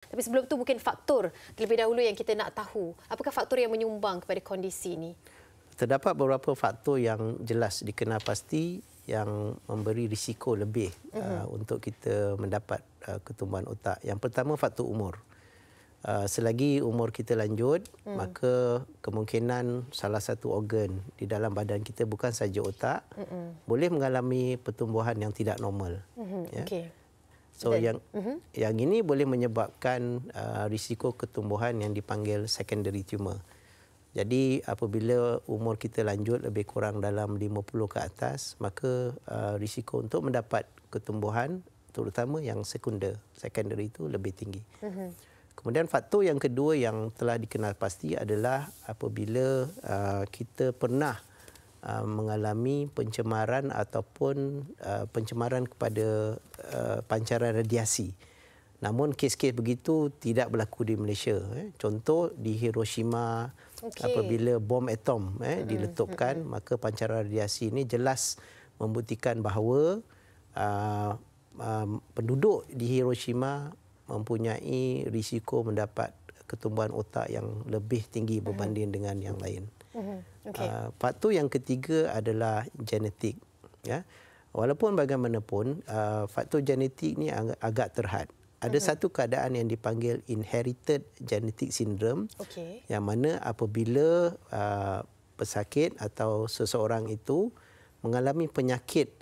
Tapi sebelum tu mungkin faktor terlebih dahulu yang kita nak tahu. Apakah faktor yang menyumbang kepada kondisi ini? Terdapat beberapa faktor yang jelas dikenal pasti yang memberi risiko lebih untuk kita mendapat ketumbuhan otak. Yang pertama, faktor umur. Selagi umur kita lanjut, maka kemungkinan salah satu organ di dalam badan kita, bukan saja otak, boleh mengalami pertumbuhan yang tidak normal. Ya. Okey. So yang ini boleh menyebabkan risiko ketumbuhan yang dipanggil secondary tumor. Jadi apabila umur kita lanjut lebih kurang dalam 50 ke atas, maka risiko untuk mendapat ketumbuhan terutama yang secondary itu lebih tinggi. Kemudian faktor yang kedua yang telah dikenal pasti adalah apabila kita pernah mengalami pencemaran ataupun pencemaran kepada pancaran radiasi. Namun kes-kes begitu tidak berlaku di Malaysia. Contoh di Hiroshima, apabila bom atom diletupkan, maka pancaran radiasi ini jelas membuktikan bahawa penduduk di Hiroshima mempunyai risiko mendapat ketumbuhan otak yang lebih tinggi berbanding dengan yang lain. Faktor yang ketiga adalah genetik. Ya. Walaupun bagaimanapun, faktor genetik ini agak terhad. Ada satu keadaan yang dipanggil inherited genetic syndrome, yang mana apabila pesakit atau seseorang itu mengalami penyakit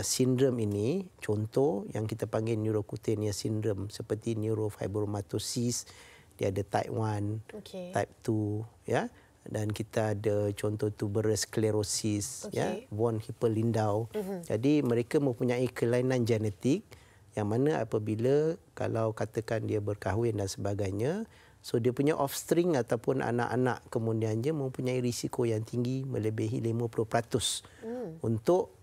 sindrom ini, contoh yang kita panggil neurocutaneous syndrome seperti neurofibromatosis, dia ada type 1, type 2, ya. Dan kita ada contoh tuberous sclerosis, ya, von Hippel-Lindau. Jadi mereka mempunyai kelainan genetik yang mana apabila kalau katakan dia berkahwin dan sebagainya, so dia punya offspring ataupun anak-anak kemudiannya mempunyai risiko yang tinggi melebihi 50% untuk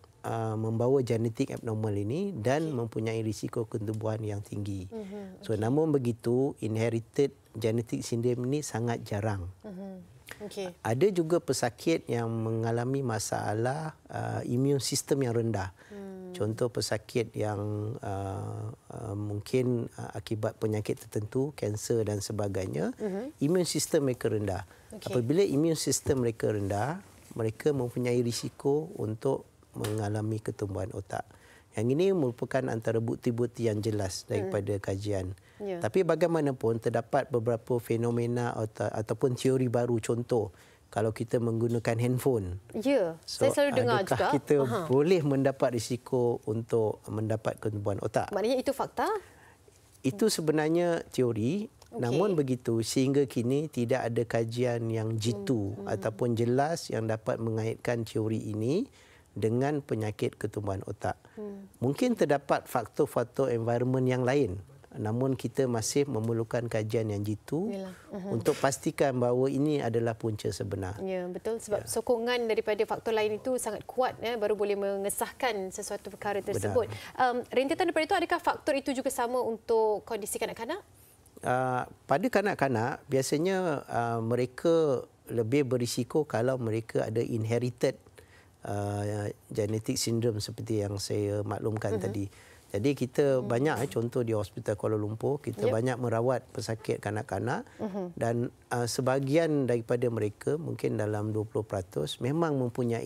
membawa genetik abnormal ini dan mempunyai risiko ketumbuhan yang tinggi. So namun begitu, inherited genetic syndrome ini sangat jarang. Ada juga pesakit yang mengalami masalah immune system yang rendah. Contoh pesakit yang mungkin akibat penyakit tertentu, kanser dan sebagainya, immune system mereka rendah. Apabila immune system mereka rendah, mereka mempunyai risiko untuk mengalami ketumbuhan otak. Yang ini merupakan antara bukti-bukti yang jelas daripada kajian. Tapi bagaimanapun terdapat beberapa fenomena ataupun teori baru, contoh kalau kita menggunakan handphone. Ya, so, saya selalu dengar juga. Adakah kita boleh mendapat risiko untuk mendapat ketumbuhan otak? Maknanya itu fakta? Itu sebenarnya teori. Namun begitu, sehingga kini tidak ada kajian yang jitu ataupun jelas yang dapat mengaitkan teori ini dengan penyakit ketumbuhan otak. Mungkin terdapat faktor-faktor environment yang lain. Namun kita masih memerlukan kajian yang jitu untuk pastikan bahawa ini adalah punca sebenar. Ya, betul. Sebab sokongan daripada faktor lain itu sangat kuat, baru boleh mengesahkan sesuatu perkara tersebut. Rentetan daripada itu, adakah faktor itu juga sama untuk kondisi kanak-kanak? Pada kanak-kanak, biasanya mereka lebih berisiko kalau mereka ada inherited genetic syndrome seperti yang saya maklumkan tadi. Jadi kita banyak contoh di Hospital Kuala Lumpur, kita banyak merawat pesakit kanak-kanak dan sebahagian daripada mereka, mungkin dalam 20%, memang mempunyai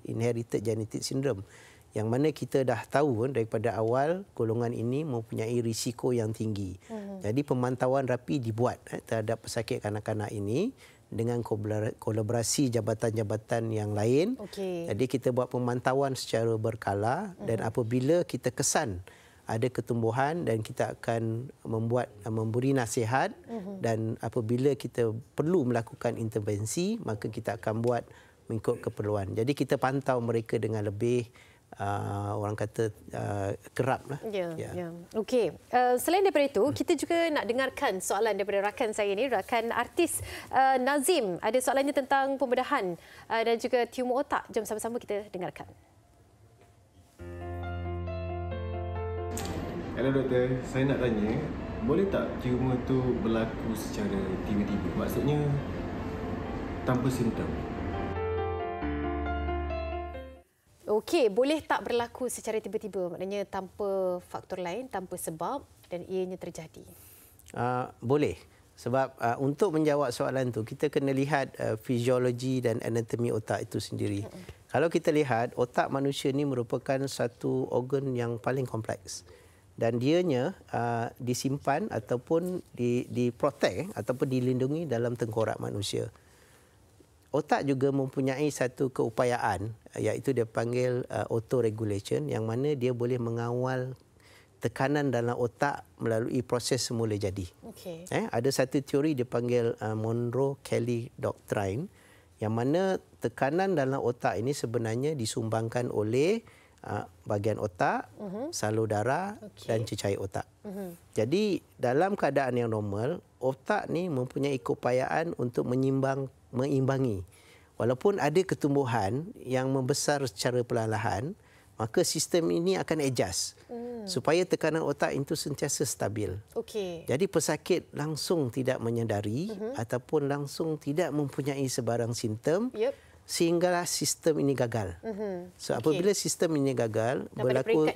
inherited genetic syndrome. Yang mana kita dah tahu daripada awal golongan ini mempunyai risiko yang tinggi. Jadi pemantauan rapi dibuat terhadap pesakit kanak-kanak ini dengan kolaborasi jabatan-jabatan yang lain. Jadi kita buat pemantauan secara berkala dan apabila kita kesan ada ketumbuhan dan kita akan memberi nasihat dan apabila kita perlu melakukan intervensi, maka kita akan buat mengikut keperluan. Jadi kita pantau mereka dengan lebih orang kata kerap lah. Okey. Selain daripada itu, kita juga nak dengarkan soalan daripada rakan saya ni, rakan artis Nazim. Ada soalannya tentang pembedahan dan juga tumor otak. Jom sama-sama kita dengarkan. Hello doktor, saya nak tanya, boleh tak tumor tu berlaku secara tiba-tiba? Maksudnya tanpa simptom. Okey, boleh tak berlaku secara tiba-tiba? Maknanya tanpa faktor lain, tanpa sebab dan ianya terjadi. Boleh. Sebab untuk menjawab soalan tu kita kena lihat fisiologi dan anatomi otak itu sendiri. Kalau kita lihat otak manusia ni merupakan satu organ yang paling kompleks dan dianya disimpan ataupun diprotect ataupun dilindungi dalam tengkorak manusia. Otak juga mempunyai satu keupayaan iaitu dia panggil autoregulation yang mana dia boleh mengawal tekanan dalam otak melalui proses semula jadi. Okay. Ada satu teori dipanggil Monroe-Kelly Doctrine yang mana tekanan dalam otak ini sebenarnya disumbangkan oleh bahagian otak, salur darah dan cecair otak. Jadi dalam keadaan yang normal, otak ni mempunyai keupayaan untuk mengimbangi. Walaupun ada ketumbuhan yang membesar secara perlahan-lahan, maka sistem ini akan adjust supaya tekanan otak itu sentiasa stabil. Okey. Jadi pesakit langsung tidak menyedari ataupun langsung tidak mempunyai sebarang simptom sehinggalah sistem ini gagal. So apabila sistem ini gagal, berlaku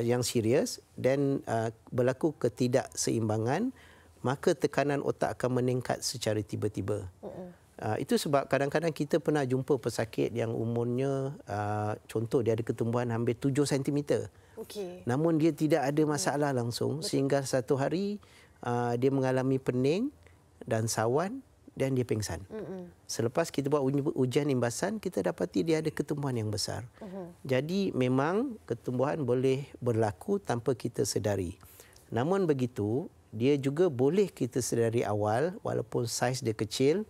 yang serius dan berlaku ketidakseimbangan, maka tekanan otak akan meningkat secara tiba-tiba. Itu sebab kadang-kadang kita pernah jumpa pesakit yang umurnya contoh dia ada ketumbuhan hampir 7 cm. Okay. Namun dia tidak ada masalah langsung sehingga satu hari dia mengalami pening dan sawan dan dia pingsan. Selepas kita buat ujian imbasan, kita dapati dia ada ketumbuhan yang besar. Jadi memang ketumbuhan boleh berlaku tanpa kita sedari. Namun begitu, dia juga boleh kita sedari awal walaupun saiz dia kecil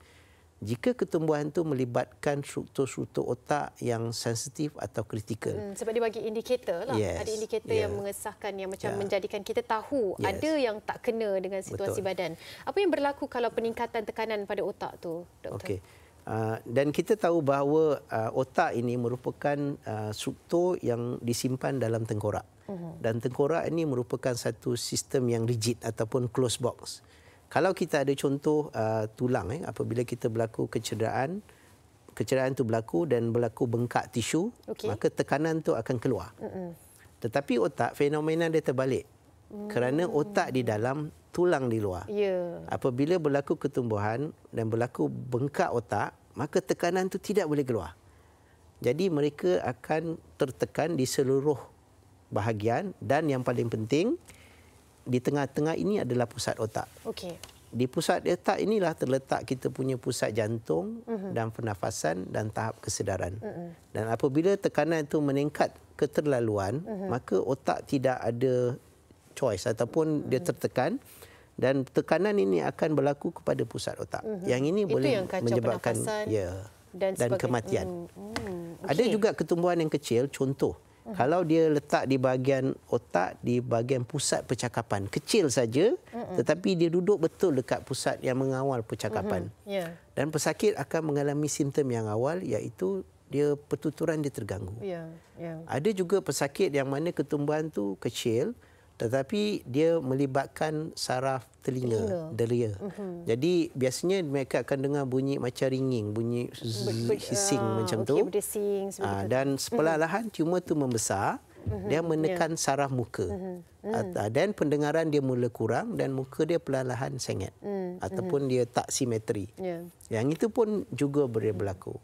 jika ketumbuhan itu melibatkan struktur-struktur otak yang sensitif atau kritikal. Sebab dia bagi indikator lah. Yes. Ada indikator yang mengesahkan, yang macam menjadikan kita tahu ada yang tak kena dengan situasi badan. Apa yang berlaku kalau peningkatan tekanan pada otak tu, Doktor? Okey. Dan kita tahu bahawa otak ini merupakan struktur yang disimpan dalam tengkorak. Dan tengkorak ini merupakan satu sistem yang rigid ataupun closed box. Kalau kita ada contoh tulang, apabila kita berlaku kecederaan itu berlaku dan berlaku bengkak tisu, maka tekanan tu akan keluar. Tetapi otak, fenomena dia terbalik. Kerana otak di dalam, tulang di luar. Apabila berlaku ketumbuhan dan berlaku bengkak otak, maka tekanan tu tidak boleh keluar. Jadi mereka akan tertekan di seluruh bahagian dan yang paling penting, di tengah-tengah ini adalah pusat otak. Okey. Di pusat otak inilah terletak kita punya pusat jantung dan pernafasan dan tahap kesedaran. Dan apabila tekanan itu meningkat keterlaluan, maka otak tidak ada choice ataupun dia tertekan dan tekanan ini akan berlaku kepada pusat otak. Yang ini itu boleh yang menyebabkan dan kematian. Ada juga ketumbuhan yang kecil, contoh kalau dia letak di bahagian otak, di bahagian pusat percakapan. Kecil saja, tetapi dia duduk betul dekat pusat yang mengawal percakapan. Dan pesakit akan mengalami simptom yang awal iaitu dia pertuturan dia terganggu. Ada juga pesakit yang mana ketumbuhan tu kecil, tetapi dia melibatkan saraf telinga, delia. Jadi biasanya mereka akan dengar bunyi macam ringing, bunyi hissing macam tu. Dan perlahan tumor tu membesar, dia menekan saraf muka. Dan pendengaran dia mula kurang dan muka dia perlahan sengit ataupun dia tak simetri. Yang itu pun juga boleh berlaku.